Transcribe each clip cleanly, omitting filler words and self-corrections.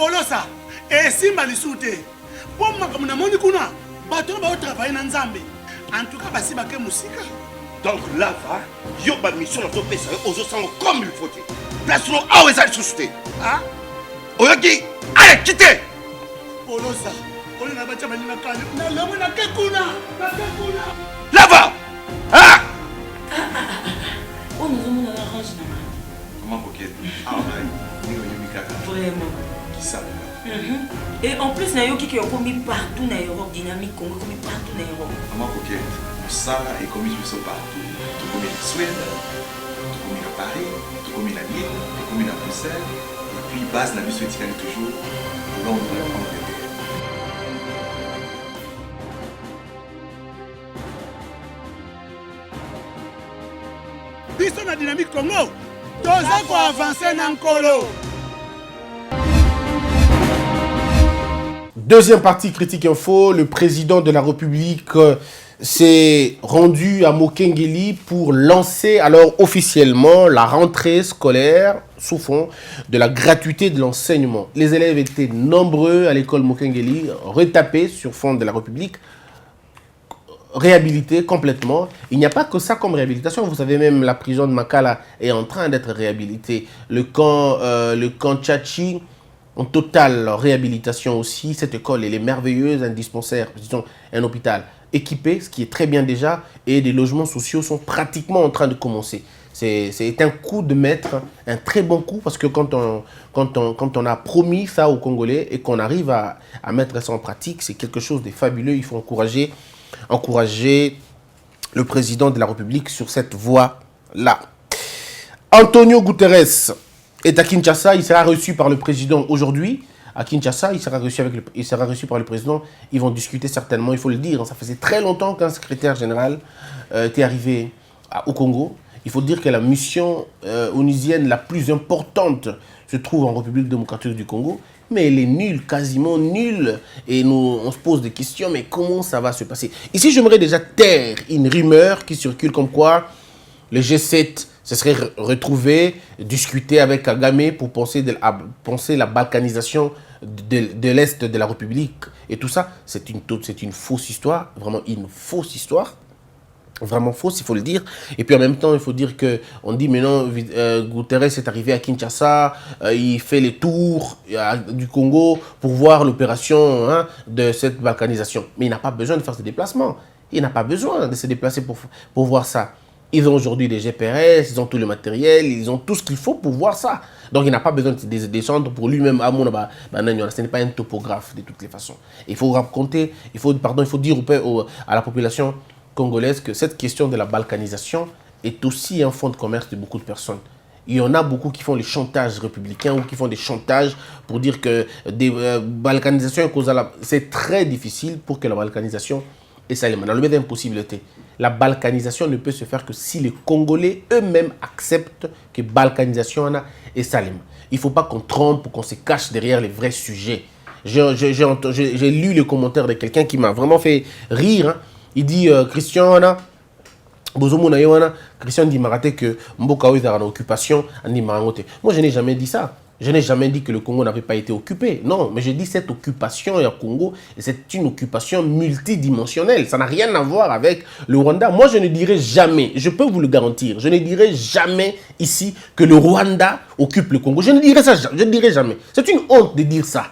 Polosa, et Simba Lissoute. Pour moi, comme on a kuna, bateau va travailler dans Zambé. En tout cas, basi baké musique. Donc là, va, yo ba mission dans ton pays, aux autres comme il faut. Place nous à où ça suscité. Ah? Oyoki, allez, quittez. Polosa, on a battu ma ligne à Kali. Na la mona kekuna, na kekuna. Là-bas. Ah! Oh, nous avons un arrange. Comment coquette? Ah, ouais. Vraiment. Qui ça? Et en plus, Nayoki qui est commis partout dans l'Europe, dynamique, commis partout dans l'Europe. Comment coquette? Ça est commis partout. Tout comme la Suède, tout comme à Paris, tout comme à Lille, tout comme à Bruxelles. Et puis, base la mission est toujours Londres, Angleterre. Biso na dynamique Congo. Toza ko avancer na nkolo. Deuxième partie Critique Info, le président de la République s'est rendu à Mokengeli pour lancer alors officiellement la rentrée scolaire sous fond de la gratuité de l'enseignement. Les élèves étaient nombreux à l'école Mokengeli, retapés sur fond de la République, réhabilités complètement. Il n'y a pas que ça comme réhabilitation. Vous savez, même la prison de Makala est en train d'être réhabilitée. Le camp Tchachi, en totale réhabilitation aussi. Cette école, elle est merveilleuse, un dispensaire, disons, un hôpital équipé, ce qui est très bien déjà, et des logements sociaux sont pratiquement en train de commencer. C'est un coup de maître, un très bon coup, parce que quand on a promis ça aux Congolais et qu'on arrive à mettre ça en pratique, c'est quelque chose de fabuleux. Il faut encourager le président de la République sur cette voie-là. Antonio Guterres est à Kinshasa, il sera reçu par le président aujourd'hui. À Kinshasa, il sera reçu par le président. Ils vont discuter certainement, il faut le dire. Ça faisait très longtemps qu'un secrétaire général était arrivé au Congo. Il faut dire que la mission onusienne la plus importante se trouve en République démocratique du Congo. Mais elle est nulle, quasiment nulle. Et on se pose des questions, mais comment ça va se passer? Ici, j'aimerais déjà taire une rumeur qui circule comme quoi le G7 se serait retrouvé, discuter avec Kagame pour penser la balkanisation de l'Est de la République. Et tout ça, c'est une fausse histoire, vraiment une fausse histoire. Vraiment fausse, il faut le dire. Et puis en même temps, il faut dire qu'on dit maintenant, Guterres est arrivé à Kinshasa, il fait les tours du Congo pour voir l'opération de cette balkanisation. Mais il n'a pas besoin de faire ce déplacement. Il n'a pas besoin de se déplacer pour voir ça. Ils ont aujourd'hui des GPS, ils ont tout le matériel, ils ont tout ce qu'il faut pour voir ça. Donc il n'a pas besoin de descendre pour lui-même. Ce n'est pas un topographe de toutes les façons. Il faut raconter, il faut dire à la population congolaise que cette question de la balkanisation est aussi un fonds de commerce de beaucoup de personnes. Il y en a beaucoup qui font les chantages républicains ou qui font des chantages pour dire que des balkanisations, c'est très difficile pour que la balkanisation et ça, dans le milieu d'impossibilité. La balkanisation ne peut se faire que si les Congolais eux-mêmes acceptent que balkanisation est salim. Il ne faut pas qu'on trompe ou qu'on se cache derrière les vrais sujets. J'ai lu le commentaire de quelqu'un qui m'a vraiment fait rire. Il dit Christian dit Maraté que Mboka est en occupation. Moi, je n'ai jamais dit ça. Je n'ai jamais dit que le Congo n'avait pas été occupé. Non, mais j'ai dit cette occupation au Congo, c'est une occupation multidimensionnelle. Ça n'a rien à voir avec le Rwanda. Moi, je ne dirais jamais, je peux vous le garantir, je ne dirais jamais ici que le Rwanda occupe le Congo. Je ne dirais ça, je ne dirais jamais. C'est une honte de dire ça.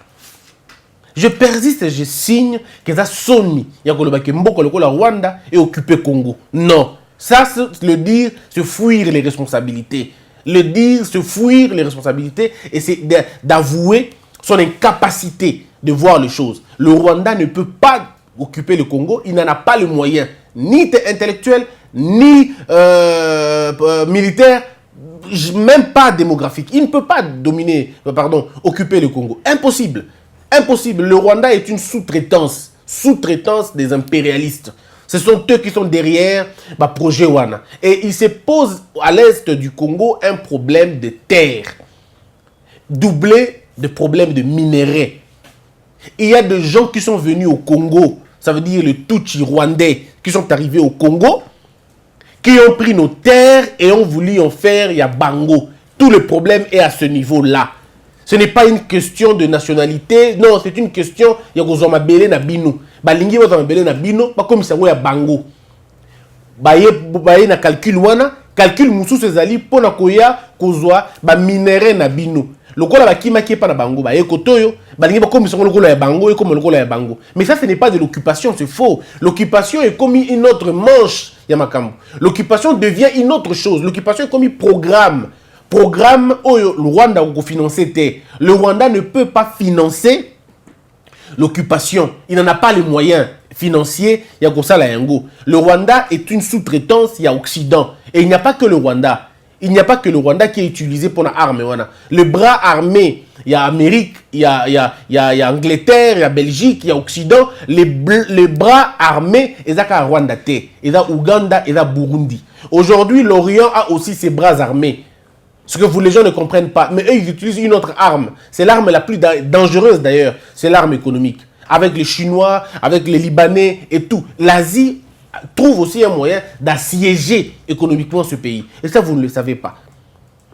Je persiste et je signe que ça sonne. Il y a que Mboko le Rwanda est occupé le Congo. Non. Ça, le dire, c'est fuir les responsabilités. Le dire, se fuir les responsabilités et c'est d'avouer son incapacité de voir les choses. Le Rwanda ne peut pas occuper le Congo, il n'en a pas les moyens, ni intellectuels, ni militaires, même pas démographiques. Il ne peut pas occuper le Congo. Impossible. Impossible. Le Rwanda est une sous-traitance des impérialistes. Ce sont eux qui sont derrière le projet Wana. Et il se pose à l'est du Congo un problème de terre, doublé de problèmes de minerais. Il y a des gens qui sont venus au Congo, ça veut dire les Tutsi rwandais, qui sont arrivés au Congo, qui ont pris nos terres et ont voulu en faire Yabango. Tout le problème est à ce niveau-là. Ce n'est pas une question de nationalité, non, c'est une question ya kozoma belé na bino. Balingi kozoma belé na bino, ba comme ça ya bango. Baye na calcul wana, calcul mususu ezali pona koya kozwa ba minéraux na bino. Lokola bakima ki pa na bango ba ekotoyo, balingi ba comme ça lokola ya bango et comme lokola ya bango. Mais ça ce n'est pas de l'occupation, c'est faux. L'occupation est comme une autre manche ya makambo. L'occupation devient une autre chose. L'occupation est comme un programme. Programme où le Rwanda a financé. Le Rwanda ne peut pas financer l'occupation. Il n'en a pas les moyens financiers. Le Rwanda est une sous-traitance, il y a Occident. Et il n'y a pas que le Rwanda. Il n'y a pas que le Rwanda qui est utilisé pour l'armée. Le bras armé, il y a Amérique, il y a Angleterre, il y a Belgique, il y a Occident. Les bras armés, ils ont Rwanda, ils ont Ouganda, ils ont Burundi. Aujourd'hui, l'Orient a aussi ses bras armés. Ce que les gens ne comprennent pas. Mais eux, ils utilisent une autre arme. C'est l'arme la plus dangereuse d'ailleurs. C'est l'arme économique. Avec les Chinois, avec les Libanais et tout. L'Asie trouve aussi un moyen d'assiéger économiquement ce pays. Et ça, vous ne le savez pas.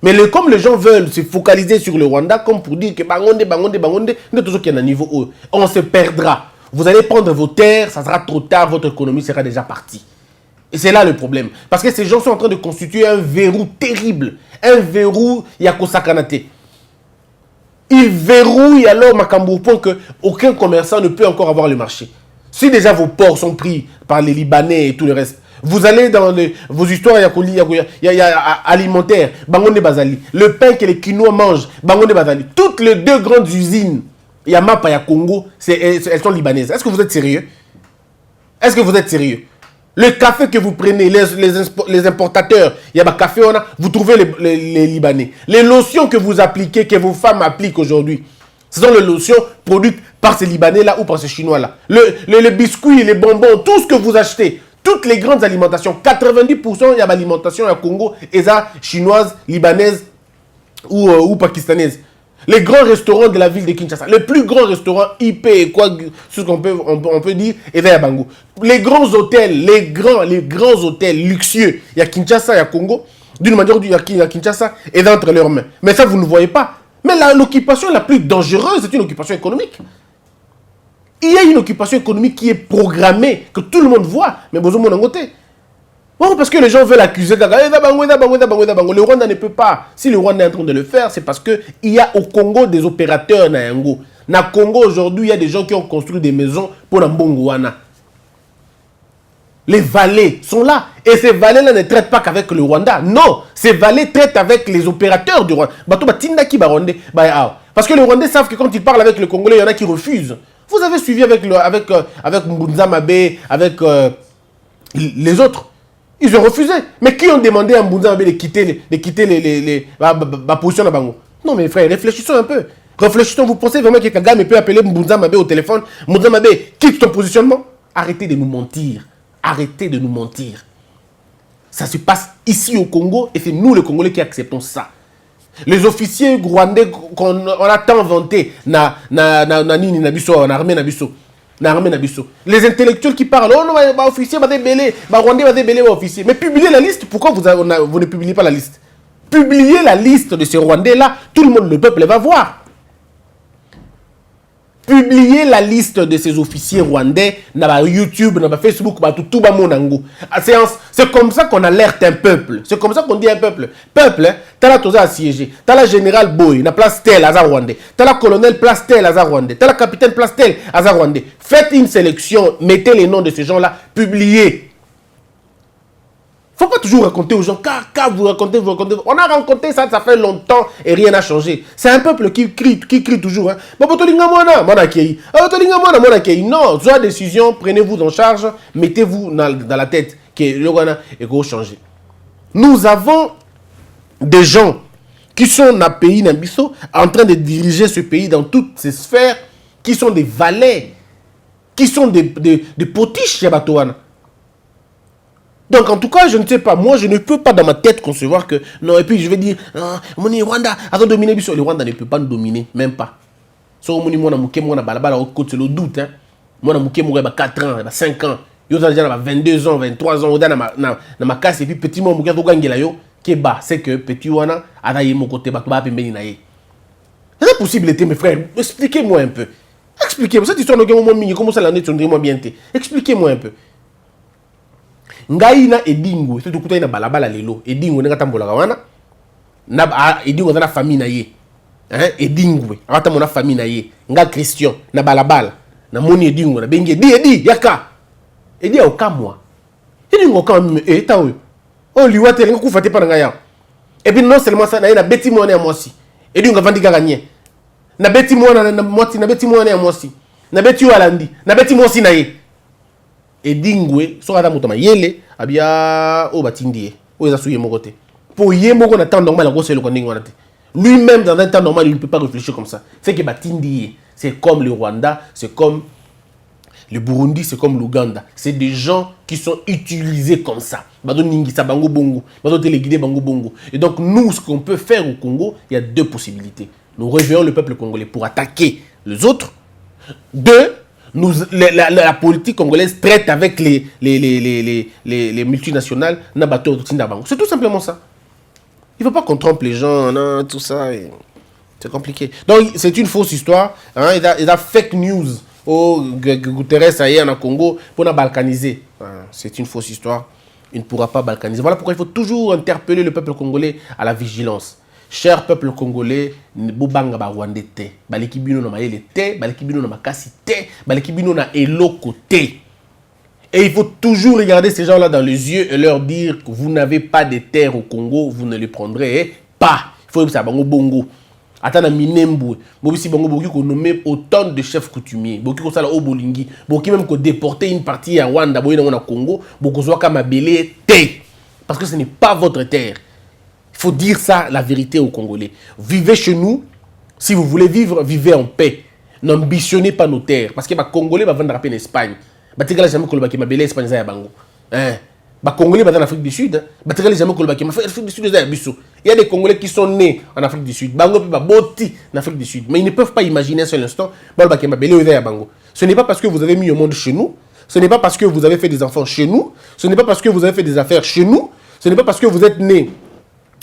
Mais comme les gens veulent se focaliser sur le Rwanda, comme pour dire que Bangonde, nous toujours qu'il y a un niveau haut. On se perdra. Vous allez prendre vos terres, ça sera trop tard, votre économie sera déjà partie. Et c'est là le problème. Parce que ces gens sont en train de constituer un verrou terrible. Un verrou Yakosakanate. Ils verrouillent alors Makambo au point qu'aucun commerçant ne peut encore avoir le marché. Si déjà vos ports sont pris par les Libanais et tout le reste, vous allez dans vos histoires alimentaires, Bangonde Bazali, le pain que les Kinois mangent, Bangonde Bazali, toutes les deux grandes usines, Yamapa et Congo, elles sont libanaises. Est-ce que vous êtes sérieux? Est-ce que vous êtes sérieux? Le café que vous prenez, les importateurs, il y a un café, vous trouvez les Libanais. Les lotions que vous appliquez, que vos femmes appliquent aujourd'hui, ce sont les lotions produites par ces Libanais-là ou par ces Chinois-là. Les biscuits, les bonbons, tout ce que vous achetez, toutes les grandes alimentations, 90% il y a l'alimentation au Congo, et ça, chinoise, libanaise ou pakistanaise. Les grands restaurants de la ville de Kinshasa, le plus grand restaurant IP, quoi, ce qu'on peut, on peut dire, est vers Bango. Les grands hôtels, les grands hôtels luxueux, il y a Kinshasa, il y a Congo, d'une manière ou d'une autre, il y a Kinshasa, est entre leurs mains. Mais ça, vous ne voyez pas. Mais l'occupation la plus dangereuse, c'est une occupation économique. Il y a une occupation économique qui est programmée, que tout le monde voit, mais besoin de mon côté. Bon, parce que les gens veulent accuser le Rwanda ne peut pas. Si le Rwanda est en train de le faire, c'est parce qu'il y a au Congo des opérateurs. Na Congo, aujourd'hui, il y a des gens qui ont construit des maisons pour Mbongouana. Les valets sont là. Et ces valets-là ne traitent pas qu'avec le Rwanda. Non, ces valets traitent avec les opérateurs du Rwanda. Parce que les Rwandais savent que quand ils parlent avec le Congolais, il y en a qui refusent. Vous avez suivi avec Mbunza Mabe, avec les autres. Ils ont refusé. Mais qui ont demandé à Mbunza Mabe de quitter la position de Bango? Non, mes frères, réfléchissons un peu. Réfléchissons. Vous pensez vraiment que Kagame peut appeler Mbunza Mabe au téléphone? Mbunza Mabe, quitte ton positionnement. Arrêtez de nous mentir. Arrêtez de nous mentir. Ça se passe ici au Congo et c'est nous, les Congolais, qui acceptons ça. Les officiers rwandais qu'on a tant vantés, en armée Nabiso. Les intellectuels qui parlent, oh non, officier, rwandais, officier. Mais publiez la liste. Pourquoi vous ne publiez pas la liste? Publiez la liste de ces Rwandais-là. Tout le monde, le peuple, va voir. Publiez la liste de ces officiers rwandais dans YouTube, dans Facebook, tout le monde. C'est comme ça qu'on alerte un peuple. C'est comme ça qu'on dit un peuple. Peuple, t'as la toza assiégé. T'as la général Boy, na place tel, Azar Rwandais. T'as la colonel place tel, Azar Rwandais. T'as la capitaine place tel, Azar Rwandais. Faites une sélection, mettez les noms de ces gens-là, publiez. Faut pas toujours raconter aux gens, car vous racontez. On a raconté ça fait longtemps et rien n'a changé. C'est un peuple qui crie toujours. Hein. Non, soit décision, prenez-vous en charge, mettez-vous dans la tête que le Rwanda est changer. Nous avons des gens qui sont dans le pays Nambiso, en train de diriger ce pays dans toutes ces sphères, qui sont des valets, qui sont des potiches chez Batouana. Donc, en tout cas, je ne sais pas. Moi, je ne peux pas dans ma tête concevoir que... Non, et puis je vais dire... Mon Rwanda a dominé. Le Rwanda ne peut pas nous dominer. Même pas. So, mon c'est le doute. Moi, je 4 ans, 5 ans. Je suis déjà 22 ans, 23 ans. Je ma casse. Et puis, petit moment, c'est que petit Wana a mon côté. possibilité, mes frères. Expliquez-moi un peu. Expliquez-moi. Cette histoire de comment ça l'en est, moi bien. Expliquez-moi un peu. Ngai na edingo, c'est tout coup na balabala lelo. Edingo nga tambola wana. Na edingo na famille na ye. Hein, edingo. Ata mona famille na ye. Nga Christian na balabala. Na moni edingo na bengi edi yaka. Edi okamwa. Edingo kam tawe. Oh liwate nga kufate pa nga ya. Et puis non seulement ça na beti mo na moisi. Edingo vandi gagné. Na beti mo na moti na beti mo na moisi. Na beti walandi. Na beti mo si na ye. Edingwe so ata mutama yele abia o batindie o eza suye mokote pour ye moko na temps normal ko selo ko ndingo na te lui-même dans un temps normal il ne peut pas réfléchir comme ça c'est que batindie c'est comme le Rwanda c'est comme le Burundi c'est comme l'Ouganda c'est des gens qui sont utilisés comme ça bazo ningisa bango bongo bazo téléguider bango bongo et donc nous ce qu'on peut faire au Congo il y a deux possibilités nous réveillons le peuple congolais pour attaquer les autres deux la politique congolaise traite avec les multinationales. C'est tout simplement ça. Il ne faut pas qu'on trompe les gens, non, tout ça. C'est compliqué. Donc, c'est une fausse histoire. Hein, il a fake news au Guterres ailleurs en Congo pour nous balkaniser. C'est une fausse histoire. Il ne pourra pas balkaniser. Voilà pourquoi il faut toujours interpeller le peuple congolais à la vigilance. Cher peuple congolais, bobanga ba Rwanda te, baleki bino na mayele te, baleki bino na makasi te, baleki bino na eloko te. Et il faut toujours regarder ces gens-là dans les yeux et leur dire que vous n'avez pas de terre au Congo, vous ne les prendrez pas. Il faut que ça bango bongo. Atana minembu, bobisi bango boki ko nommer autant de chefs coutumiers, boki ko sala obolingi, boki même ko déporter une partie à Rwanda, boyi na Congo, boko zo ka mabele te. Parce que ce n'est pas votre terre. Il faut dire ça, la vérité aux Congolais. Vivez chez nous. Si vous voulez vivre, vivez en paix. N'ambitionnez pas nos terres. Parce que les Congolais vont vendre en Espagne. Les Congolais vont vendre en Espagne. Les Congolais vont en Afrique du Sud. Les Congolais vont vendre en Afrique du Sud. Il y a des Congolais qui sont nés en Afrique du Sud. Ils sont nés en Afrique du Sud. Mais ils ne peuvent pas imaginer un seul instant. Ce n'est pas parce que vous avez mis au monde chez nous. Ce n'est pas parce que vous avez fait des enfants chez nous. Ce n'est pas parce que vous avez fait des affaires chez nous. Ce n'est pas parce que vous êtes nés.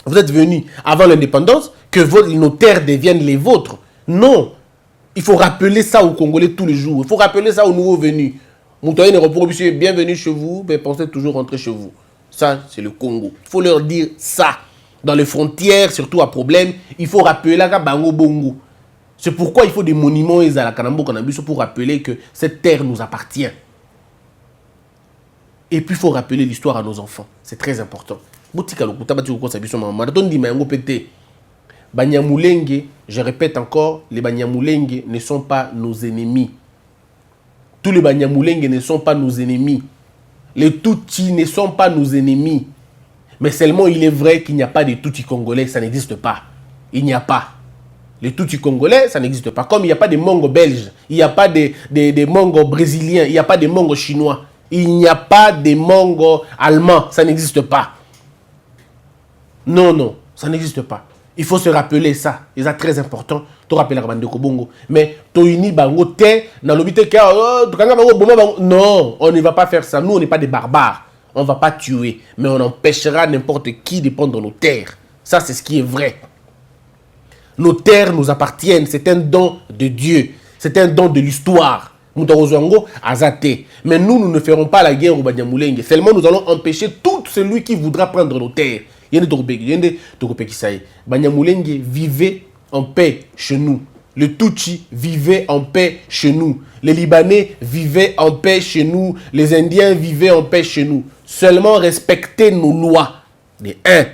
Vous êtes venus avant l'indépendance que nos terres deviennent les vôtres. Non. Il faut rappeler ça aux Congolais tous les jours. Il faut rappeler ça aux nouveaux venus. Bienvenue chez vous, mais pensez toujours rentrer chez vous. Ça, c'est le Congo. Il faut leur dire ça. Dans les frontières, surtout à problème, il faut rappeler la Bango Bongo. C'est pourquoi il faut des monuments pour rappeler que cette terre nous appartient. Et puis il faut rappeler l'histoire à nos enfants. C'est très important. Banyamulenge, je répète encore, les Banyamulenge ne sont pas nos ennemis. Tous les Banyamulenge ne sont pas nos ennemis. Les Tutsis ne sont pas nos ennemis. Mais seulement il est vrai qu'il n'y a pas de Tutsis congolais, ça n'existe pas. Il n'y a pas. Les Tutsis congolais, ça n'existe pas. Comme il n'y a pas de Mongo belges, il n'y a pas de Mongo brésiliens, il n'y a pas de Mongo chinois, il n'y a pas de Mongo allemands, ça n'existe pas. Non, non, ça n'existe pas. Il faut se rappeler ça. Et c'est très important. Tu rappelles la bande de Kobongo. Mais Toini Bango te, dans l'obité non, on ne va pas faire ça. Nous, on n'est pas des barbares. On ne va pas tuer. Mais on empêchera n'importe qui de prendre nos terres. Ça, c'est ce qui est vrai. Nos terres nous appartiennent. C'est un don de Dieu. C'est un don de l'histoire. Mais nous, nous ne ferons pas la guerre au Banyamulenge. Seulement, nous allons empêcher tout celui qui voudra prendre nos terres. Banyamulenge, vivez en paix chez nous. Le Tutsi vivait en paix chez nous. Les Libanais vivaient en paix chez nous. Les Indiens vivaient en paix chez nous. Seulement respectez nos lois. De 1.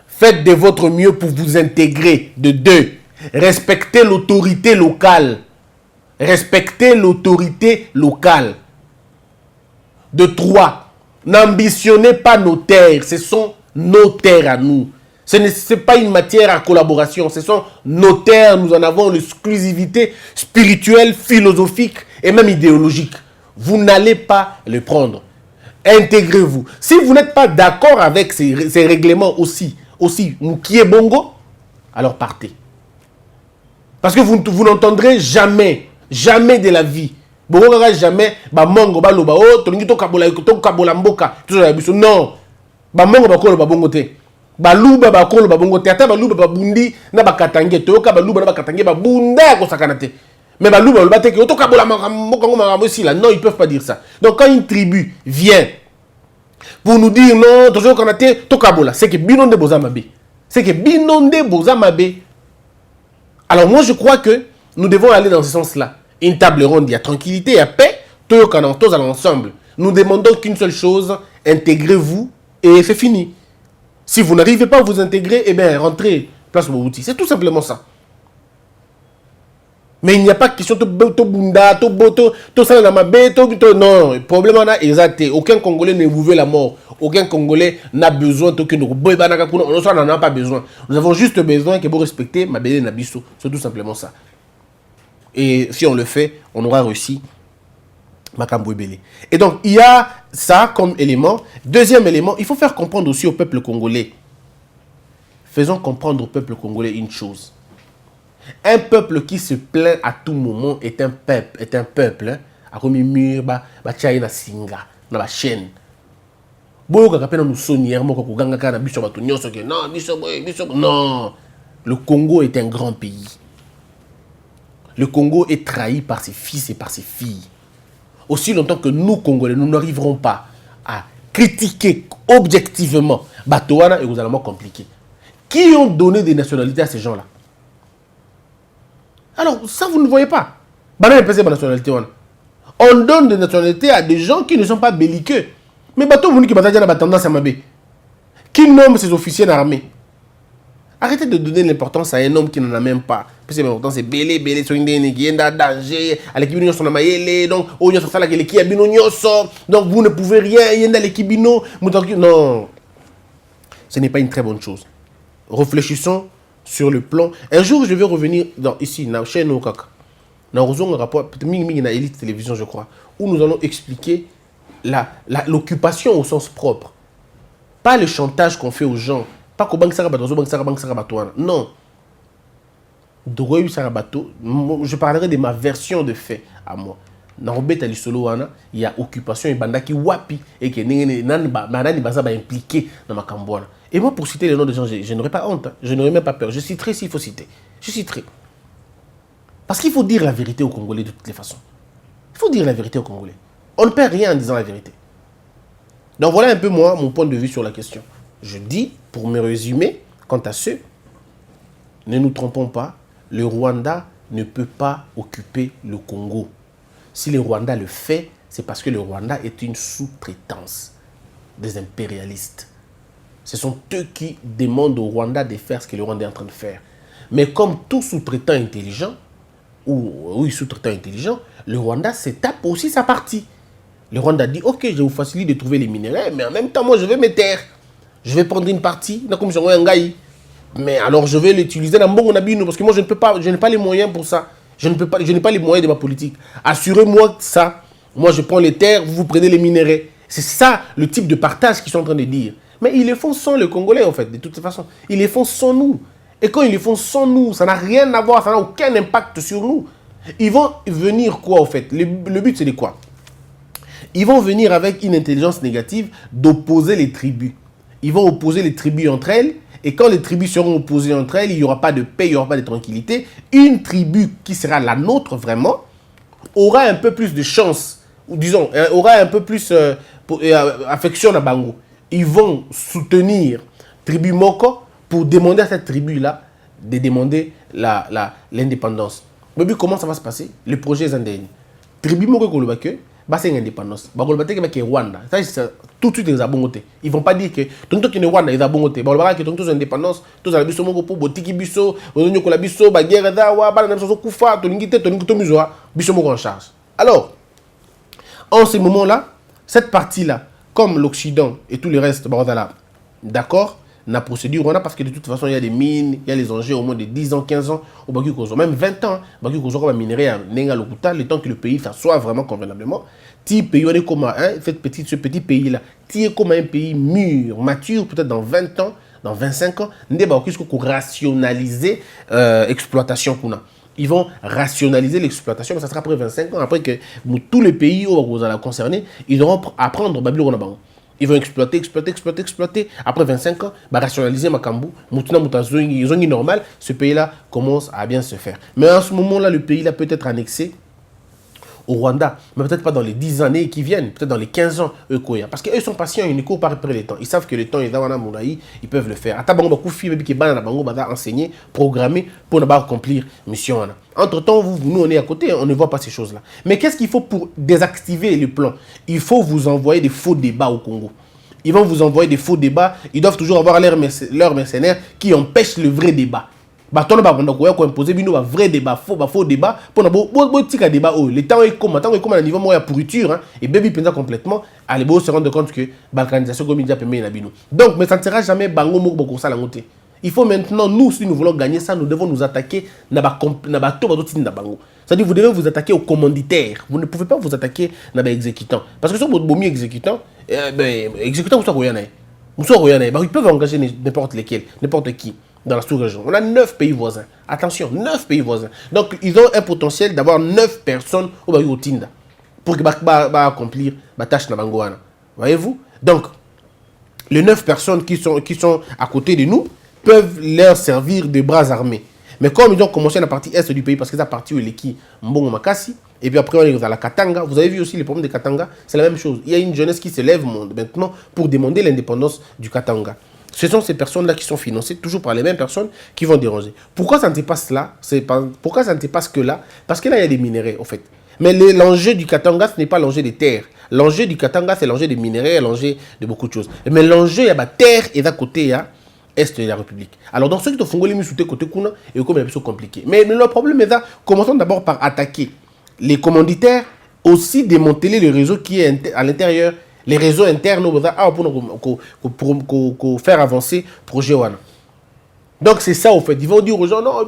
Faites de votre mieux pour vous intégrer. De 2. Respectez l'autorité locale. Respectez l'autorité locale. De 3. N'ambitionnez pas nos terres. Ce sont nos terres à nous. Ce n'est pas une matière à collaboration. Ce sont nos terres. Nous en avons l'exclusivité spirituelle, philosophique et même idéologique. Vous n'allez pas le prendre. Intégrez-vous. Si vous n'êtes pas d'accord avec ces règlements aussi qui est bongo, alors partez. Parce que vous n'entendrez jamais de la vie. Jamais. Non. baluba bakolo babongo te ata baluba babundi na bakatange toyoka baluba na bakatange babunda ko sakana te. Mais baluba ba te ke otoka bola makambo makambo si là non, ils peuvent pas dire ça. Donc quand une tribu vient pour nous dire non, tozo kanate tokabola, c'est que binonde bozamabe. C'est que binonde bozamabe. Alors moi je crois que nous devons aller dans ce sens-là. Une table ronde, il y a tranquillité, il y a paix, tous à l'ensemble. Nous demandons qu'une seule chose, intégrez-vous et c'est fini. Si vous n'arrivez pas à vous intégrer, eh bien rentrez place Mobuti. C'est tout simplement ça. Mais il n'y a pas de question de bunda, to salamabe, non, le problème on a exact. Aucun Congolais ne vous veut la mort. Aucun Congolais n'a besoin de que nous n'en a pas besoin. Nous avons juste besoin que vous respectez ma belle Nabiso. C'est tout simplement ça. Et si on le fait, on aura réussi Makambo Ebele. Et donc, il y a ça comme élément. Deuxième élément, il faut faire comprendre aussi au peuple congolais. Faisons comprendre au peuple congolais une chose. Un peuple qui se plaint à tout moment est un peuple. Hein, a comme mur, na singa, na ba chaîne. Non, le Congo est un grand pays. Le Congo est trahi par ses fils et par ses filles. Aussi longtemps que nous, Congolais, nous n'arriverons pas à critiquer objectivement Batouana et vous allez compliqué. Qui ont donné des nationalités à ces gens-là? Alors, ça, vous ne voyez pas. On donne des nationalités à des gens qui ne sont pas belliqueux. Mais Bato, vous qui a tendance à m'aber. Qui nomme ses officiers d'armée? Arrêtez de donner l'importance à un homme qui n'en a même pas. Parce que l'important c'est belé, sur une danger, à l'équipe donc, donc vous ne pouvez rien, non. Ce n'est pas une très bonne chose. Réfléchissons sur le plan. Un jour, je vais revenir ici, chez nous, dans un rapport, peut-être Elite Télévision, je crois, où nous allons expliquer l'occupation au sens propre. Pas le chantage qu'on fait aux gens. Pas qu'au banque non. Je parlerai de ma version de fait à moi. Dans il y a occupation et bandaki wapi et que nani baza impliqué dans ma camboine. Et moi, pour citer les noms de gens, je n'aurai pas honte, je n'aurai même pas peur. Je citerai s'il faut citer. Je citerai. Parce qu'il faut dire la vérité aux Congolais de toutes les façons. Il faut dire la vérité aux Congolais. On ne perd rien en disant la vérité. Donc voilà un peu moi, mon point de vue sur la question. Je dis, pour me résumer, quant à ceux, ne nous trompons pas, le Rwanda ne peut pas occuper le Congo. Si le Rwanda le fait, c'est parce que le Rwanda est une sous-traitance des impérialistes. Ce sont eux qui demandent au Rwanda de faire ce que le Rwanda est en train de faire. Mais comme tout sous-traitant intelligent, sous-traitant intelligent, le Rwanda se tape aussi sa partie. Le Rwanda dit, ok, je vous facilite de trouver les minéraux, mais en même temps, moi, je vais me taire. Je vais prendre une partie, mais alors je vais l'utiliser dans mon abîme parce que moi, je n'ai pas les moyens pour ça. Je n'ai pas les moyens de ma politique. Assurez-moi que ça, moi, je prends les terres, vous prenez les minéraux. C'est ça le type de partage qu'ils sont en train de dire. Mais ils le font sans le Congolais, en fait, de toute façon. Ils le font sans nous. Et quand ils le font sans nous, ça n'a rien à voir, ça n'a aucun impact sur nous. Ils vont venir quoi, en fait? Le but, c'est de quoi? Ils vont venir avec une intelligence négative d'opposer les tribus. Ils vont opposer les tribus entre elles. Et quand les tribus seront opposées entre elles, il n'y aura pas de paix, il n'y aura pas de tranquillité. Une tribu qui sera la nôtre, vraiment, aura un peu plus de chance. Ou disons, aura un peu plus affection à Bango. Ils vont soutenir tribu Moko pour demander à cette tribu-là de demander l'indépendance. Mais comment ça va se passer? Le projet est indéniable. Tribu Moko Kolobake, c'est une indépendance. Rwanda. Tout de suite, ils ont ils ne vont pas dire que tout le monde Rwanda, ils ont bon côté. Ils vont dire que tous indépendance, tous les biso moko pour botiki biso, on a biso, baguerre dawa, bana biso kufa, tolingite, tolingito misoa, biso moko en charge. Alors, en ce moment-là, cette partie-là, comme l'Occident et tout le reste, d'accord, la procédure, on a parce que de toute façon, il y a des mines, il y a les enjeux au moins de 10 ans, 15 ans, au Bagu Kozo, même 20 ans, Bagu Kozo va minérer à Nenga Lokuta, le temps que le pays s'assoit vraiment convenablement. Ti pays, on est comme ce petit pays-là, ti est comme un pays mûr, mature, peut-être dans 20 ans, dans 25 ans, n'est pas pour rationaliser l'exploitation qu'on a. Ils vont rationaliser l'exploitation, mais ça sera après 25 ans, après que tous les pays où vous allez concerner, ils auront à prendre Babylone. Ils vont exploiter. Après 25 ans, bah, rationaliser Makambu. Ils ont dit normal. Ce pays-là commence à bien se faire. Mais en ce moment-là, le pays-là peut être annexé au Rwanda, mais peut-être pas dans les 10 années qui viennent, peut-être dans les 15 ans, parce qu'eux sont patients, ils ne courent pas après le temps. Ils savent que le temps est dans la Mouraï, ils peuvent le faire. Ata bango bakufi bebi ke bana na bango bada enseigner, programmer pour ne pas accomplir mission. Entre-temps, nous on est à côté, on ne voit pas ces choses-là. Mais qu'est-ce qu'il faut pour désactiver le plan? Il faut vous envoyer des faux débats au Congo. Ils vont vous envoyer des faux débats, ils doivent toujours avoir leurs mercenaires qui empêchent le vrai débat. Batono ba banda ko imposer bino ba vrai débat faux débat pour na bo tika débat oh le temps est comme à niveau moya pourriture et baby pensa complètement allez bo se rendre compte que balkanisation comme media permet na bino. Donc mais ça ne sera jamais bango moko ko sala ngote. Il faut maintenant nous si nous voulons gagner ça nous devons nous attaquer na ba to ba tindi na bango. C'est-à-dire vous devez vous attaquer aux commanditaires. Vous ne pouvez pas vous attaquer na ba exécutants parce que si vous bomi exécutant exécutant vous soyez ils peuvent engager n'importe lesquels, n'importe qui. Dans la sous-région. On a 9 pays voisins. Attention, 9 pays voisins. Donc, ils ont un potentiel d'avoir 9 personnes au Tinda pour accomplir la tâche de Bangoana. Voyez-vous? Donc, les 9 personnes qui sont à côté de nous peuvent leur servir de bras armés. Mais comme ils ont commencé la partie est du pays, parce que c'est la partie où il est qui Mbongo Makassi, et puis après on est dans la Katanga, vous avez vu aussi les problèmes de Katanga, c'est la même chose. Il y a une jeunesse qui se lève maintenant pour demander l'indépendance du Katanga. Ce sont ces personnes-là qui sont financées toujours par les mêmes personnes qui vont déranger. Pourquoi ça ne se passe là? Pourquoi ça ne se passe que là? Parce que là, il y a des minerais, en fait. Mais l'enjeu du Katanga, ce n'est pas l'enjeu des terres. L'enjeu du Katanga, c'est l'enjeu des minerais, l'enjeu de beaucoup de choses. Mais l'enjeu, il y a la terre et d'un côté, il y a est de la République. Alors, dans ceux qui ont fait les musoutés côté Kuna, et comme il y a compliqué. Mais le problème est là, commençons d'abord par attaquer les commanditaires, aussi démanteler le réseau qui est à l'intérieur. Les réseaux internes pour faire avancer le projet Wana. Donc c'est ça au fait. Ils vont dire aux gens, non,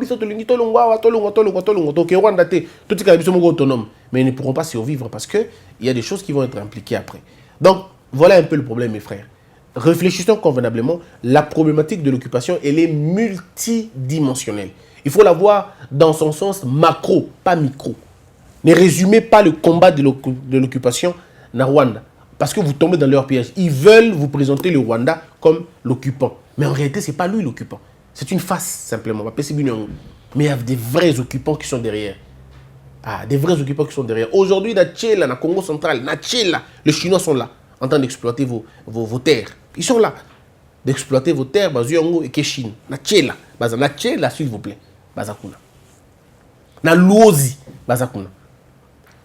autonome. Mais ils ne pourront pas survivre parce qu'il y a des choses qui vont être impliquées après. Donc voilà un peu le problème mes frères. Réfléchissons convenablement. La problématique de l'occupation, elle est multidimensionnelle. Il faut la voir dans son sens macro, pas micro. Ne résumez pas le combat de l'occupation na Rwanda. Parce que vous tombez dans leur piège. Ils veulent vous présenter le Rwanda comme l'occupant. Mais en réalité, ce n'est pas lui l'occupant. C'est une face, simplement. Mais il y a des vrais occupants qui sont derrière. Ah, des vrais occupants qui sont derrière. Aujourd'hui, dans Tchéla, dans Congo central, dans Tchéla, les Chinois sont là, en train d'exploiter vos terres. Ils sont là. D'exploiter vos terres, Bazuyongo et Kéchine. Dans Tchéla. Dans Tchéla, s'il vous plaît. Bazakuna. Dans Luozi, Bazakuna.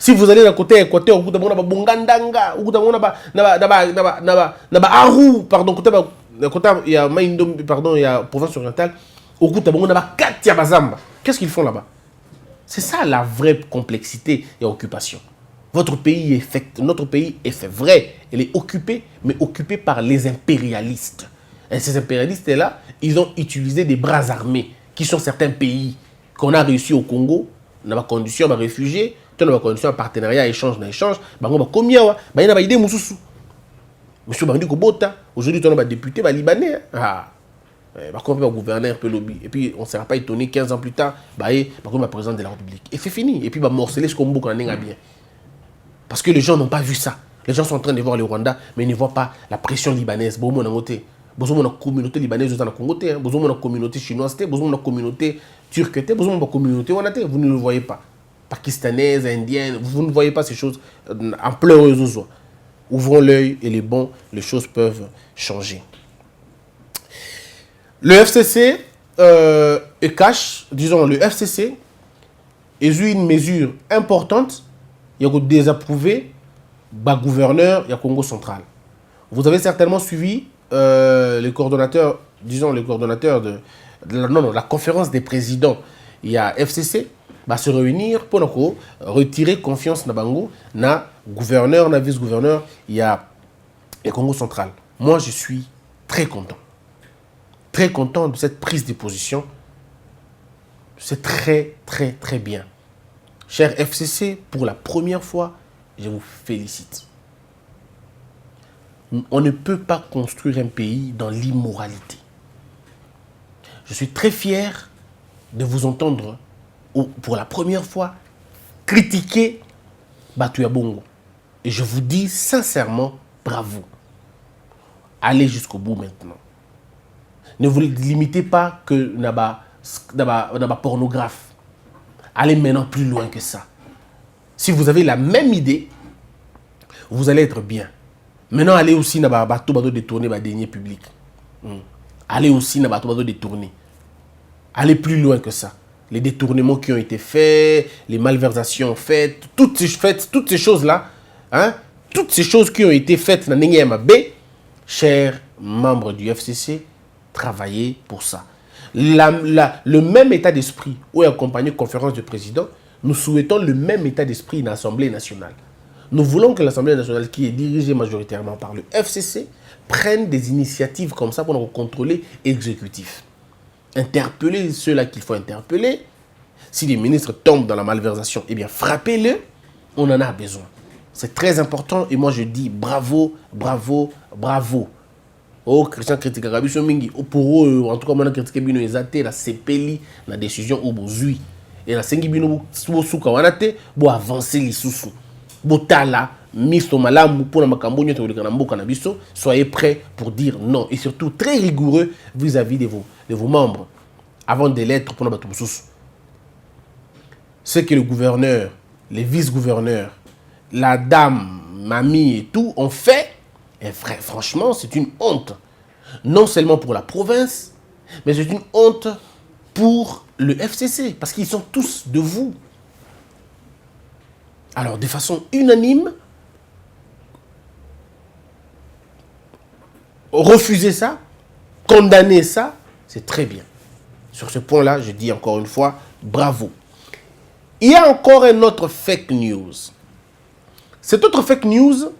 Si vous allez d'un côté équateur, vous avez Bongandanga, vous avez Aru, pardon, il y a Maïndom, pardon, il y a province orientale, au bout de Katia Bazamba. Qu'est-ce qu'ils font là-bas? C'est ça la vraie complexité et occupation. Notre pays est fait vrai, elle est occupée, mais occupée par les impérialistes. Et ces impérialistes-là, ils ont utilisé des bras armés, qui sont certains pays qu'on a réussi au Congo, dans la condition de réfugiés, dans la condition de partenariat, échange, combien il y a des idées, monsieur Bandi Kobota, aujourd'hui, on a des députés libanais. Gouverneur et puis on ne sera pas étonné 15 ans plus tard, président de la République. Et c'est fini. Et puis morceler ce qu'on a bien. Parce que les gens n'ont pas vu ça. Les gens sont en train de voir le Rwanda, mais ils ne voient pas la pression libanaise. Besoin de la communauté libanaise dans le Congo, besoin de la communauté chinoise, besoin de la communauté turque, besoin de la communauté rwandaise. Vous ne le voyez pas. Pakistanaise, indienne, vous ne voyez pas ces choses en pleureuse. Ouvrons l'œil et les choses peuvent changer. Le FCC le FCC est une mesure importante. Il y a désapprouvé le gouverneur du Congo central. Vous avez certainement suivi le coordonnateur de la conférence des présidents. Il y a FCC va se réunir pour retirer confiance na bango na gouverneur, na vice-gouverneur, il y a le Congo central. Moi, je suis très content. Très content de cette prise de position. C'est très, très, très bien. Cher FCC, pour la première fois, je vous félicite. On ne peut pas construire un pays dans l'immoralité. Je suis très fier de vous entendre, pour la première fois, critiquer Batuya Bongo. Et je vous dis sincèrement, bravo. Allez jusqu'au bout maintenant. Ne vous limitez pas que d'aba pornographe. Allez maintenant plus loin que ça. Si vous avez la même idée, vous allez être bien. Maintenant, allez aussi dans bateau détourner les deniers publics. Allez aussi dans bateau détourner. Allez plus loin que ça. Les détournements qui ont été faits, les malversations faites, toutes ces choses-là, hein, toutes ces choses qui ont été faites dans l'NMAB, chers membres du FCC, travaillez pour ça. Le même état d'esprit où est accompagné conférence de président, nous souhaitons le même état d'esprit dans l'Assemblée nationale. Nous voulons que l'Assemblée nationale, qui est dirigée majoritairement par le FCC, prenne des initiatives comme ça pour nous contrôler l'exécutif. Interpeller ceux-là qu'il faut interpeller. Si les ministres tombent dans la malversation, eh bien frappez-le. On en a besoin. C'est très important et moi je dis bravo, bravo, bravo. Oh, Christian critique Gabiso Mingi. Pour eux, en tout cas, moi, critique Bino Ezate, la CPLI, la décision au Bozui. Et la Sengi Bino Souka Wanate, pour avancer les sous-sous. Botala, Misto Malam, pour la Macambonio, soyez prêts pour dire non. Et surtout très rigoureux vis-à-vis de vos membres. Avant des lettres pour la sous. Ce que le gouverneur, les vice-gouverneurs, la dame, mamie et tout ont fait, et franchement, c'est une honte. Non seulement pour la province, mais c'est une honte pour le FCC, parce qu'ils sont tous de vous. Alors, de façon unanime, refuser ça, condamner ça, c'est très bien. Sur ce point-là, je dis encore une fois, bravo. Il y a encore un autre fake news. Cet autre fake news,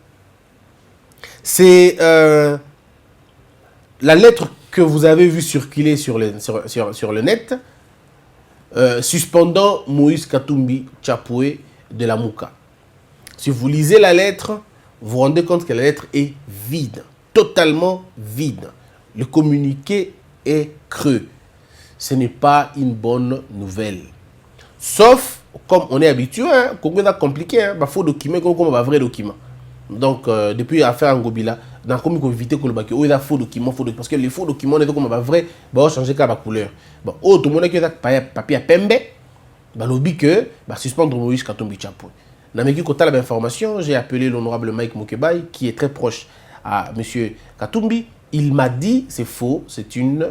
c'est la lettre que vous avez vue circuler sur le net, suspendant Moïse Katumbi Tchapoué de la Mouka. Si vous lisez la lettre, vous vous rendez compte que la lettre est vide, totalement vide. Le communiqué est creux. Ce n'est pas une bonne nouvelle. Sauf, comme on est habitué, hein, Congo est compliqué, hein, faux document comme un vrai document. Donc, depuis l'affaire Angobila, dans le communiqué, éviter que le bac, il y a faux documents, parce que les faux documents, on est comme un vrai, on va changer la couleur. Bon, tout le monde qui a papier à pembe, lobby que suspendre Moïse Katumbi Tchapoué. Dans mes côtés d'information, j'ai appelé l'honorable Mike Mokebai, qui est très proche à M. Katumbi. Il m'a dit c'est faux, c'est une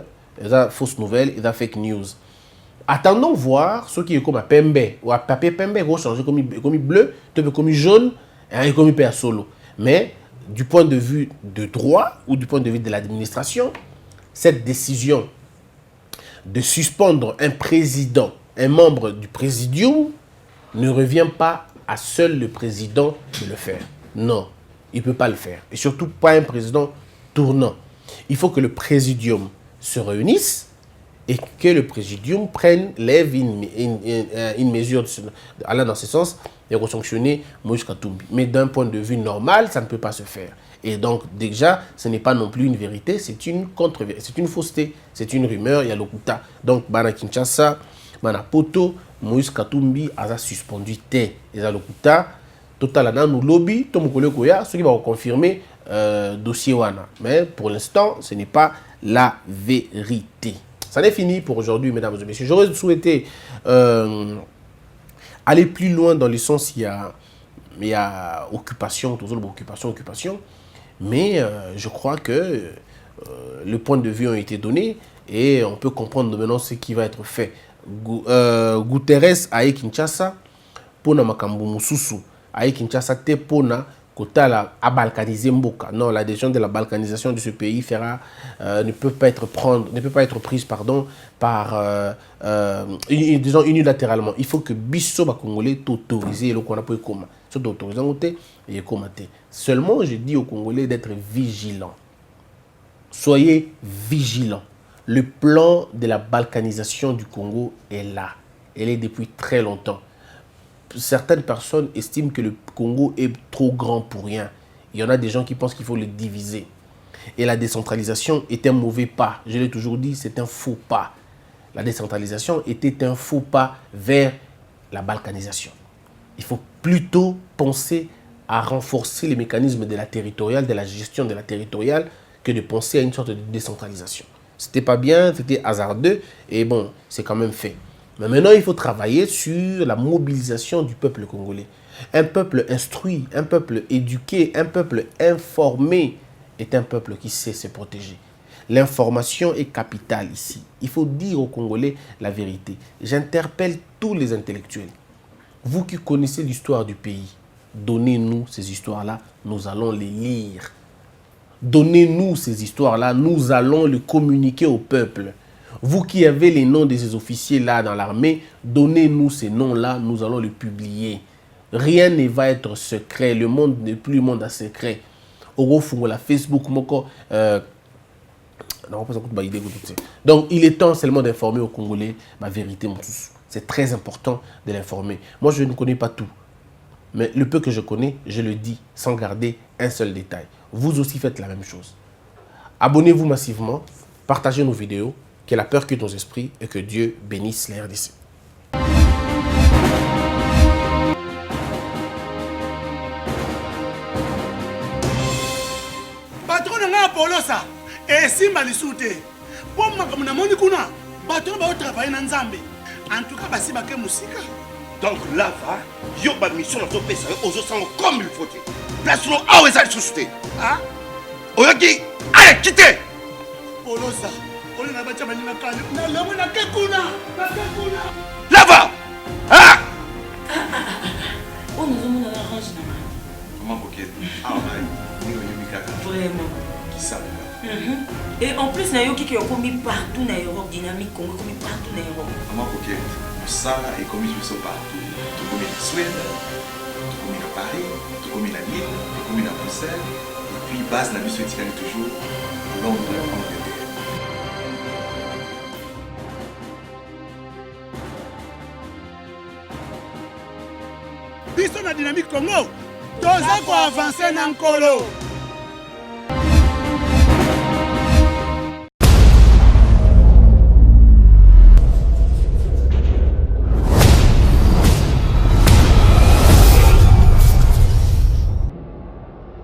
fausse nouvelle, et fake news. Attendons voir ce qui est comme un pembe, ou un papier pembe, il va changer comme bleu, comme jaune, et comme un solo. Mais du point de vue de droit ou du point de vue de l'administration, cette décision de suspendre un président, un membre du présidium, ne revient pas à seul le président de le faire. Non, il ne peut pas le faire. Et surtout pas un président tournant. Il faut que le présidium se réunisse et que le présidium lève une mesure allant dans ce sens et sanctionner Moïse Katumbi. Mais d'un point de vue normal, ça ne peut pas se faire. Et donc, déjà, ce n'est pas non plus une vérité, c'est une fausseté, c'est une rumeur, il y a l'Okuta. Donc, Bana Kinshasa, Bana Poto, Moïse Katumbi a suspendu Té, et l'Okuta. Total, nous lobby, Tomokole Koya, ceux qui vont confirmer dossier Wana. Mais pour l'instant, ce n'est pas la vérité. Ça n'est fini pour aujourd'hui, mesdames et messieurs. J'aurais souhaité aller plus loin dans le sens il y a occupation, toujours occupation. Mais je crois que le point de vue a été donné et on peut comprendre maintenant ce qui va être fait. Guterres a Kinshasa pour na makambo mususu a Kinshasa te pona kotala a balkaniser mboka. Non, la décision de la balkanisation de ce pays ne peut pas être prise par disons unilatéralement. Il faut que biso ba congolais t'autoriser le qu'on a pour comment. Soit autorisé en côté et commenter. Seulement je dis aux Congolais d'être vigilants. Soyez vigilants. Le plan de la balkanisation du Congo est là. Elle est depuis très longtemps. Certaines personnes estiment que le Congo est trop grand pour rien. Il y en a des gens qui pensent qu'il faut le diviser. Et la décentralisation est un mauvais pas. Je l'ai toujours dit, c'est un faux pas. La décentralisation était un faux pas vers la balkanisation. Il faut plutôt penser à renforcer les mécanismes de la territoriale, de la gestion de la territoriale, que de penser à une sorte de décentralisation. C'était pas bien, c'était hasardeux, et bon, c'est quand même fait. Mais maintenant, il faut travailler sur la mobilisation du peuple congolais. Un peuple instruit, un peuple éduqué, un peuple informé est un peuple qui sait se protéger. L'information est capitale ici. Il faut dire aux Congolais la vérité. J'interpelle tous les intellectuels. Vous qui connaissez l'histoire du pays, donnez-nous ces histoires-là, nous allons les lire. Donnez-nous ces histoires-là, nous allons les communiquer au peuple. Vous qui avez les noms de ces officiers-là dans l'armée, donnez-nous ces noms-là, nous allons les publier. Rien ne va être secret, le monde n'est plus le monde à secret. La Facebook, donc il est temps seulement d'informer aux Congolais la vérité. C'est très important de l'informer. Moi je ne connais pas tout, mais le peu que je connais, je le dis sans garder un seul détail. Vous aussi faites la même chose. Abonnez-vous massivement, partagez nos vidéos, que la peur quitte nos esprits et que Dieu bénisse la RDC. Patron nga Polosa esimba lisute. Po makambo na moni kuna bato ba travailler na Nzambe. En tout cas basi bake musika. Donc là va, yo ba mission na to pesa ozo sango comme il faut. Place no awe za susute. Ah? Oyoki, allez quittez. Polosa, on na bacha bani na kale. Na lemo na kekuna, na kekuna. Là va. Ah! On nous a mis dans la range. Comment coquette? Ah, bah, Vraiment. qui savent. Et en plus, il y a qui ont commis partout dans l'Europe, dynamique, Congo, commis partout dans l'Europe. Comment coquette? Ça est commis partout. Tout comme en Suède, tout comme à Paris, tout comme à Lille, tout comme à Bruxelles. Et puis, base la mission est toujours Londres, Angleterre. Biso na dynamique Congo, toza ko avancer na nkolo.